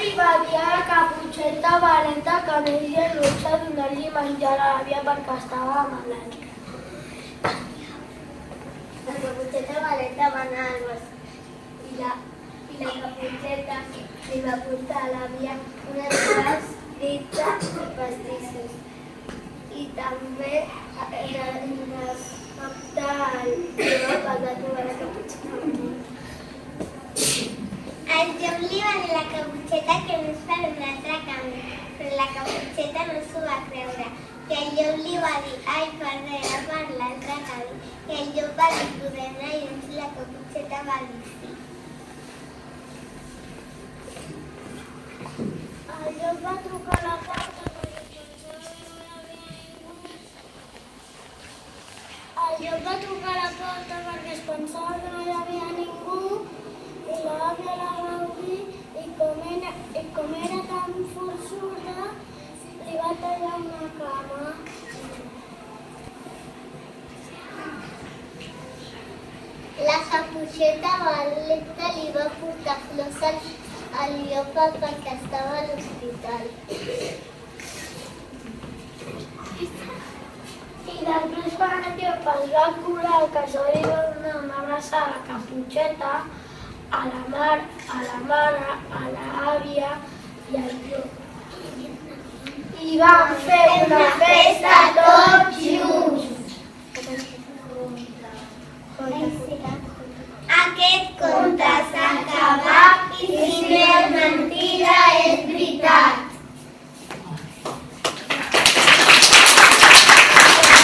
li va dir a la Caputxeta valenta que anés gelosa a donar-li menjar a l'àvia perquè estava malalta. La Caputxeta valenta va anar al bosc i la Caputxeta li va portar a l'àvia unes flors, frites i pastissos. I també va portar el llop, el va trobar la Caputxeta valenta. El llop li va dir a la Caputxeta que anés per un altre camí, però la Caputxeta no s'ho va creure. I el llop li va dir, ai, perdó, era per l'altre camí. I el llop va dir, podem anar junts, i la Caputxeta va dir sí. El llop va trucar a la porta perquè pensava que no hi havia ningú. El llop va trucar a la porta perquè es pensava que no hi havia ningú i l'àvia la va obrir i com era tan forçuda li va tallar una cama. La Caputxeta valenta li va portar flors al llop perquè estava a l'hospital. I després quan el llop es va curar, el casal li va donar una abraçada a la Caputxeta, a la mare, a l'àvia i al llop. I van fer una festa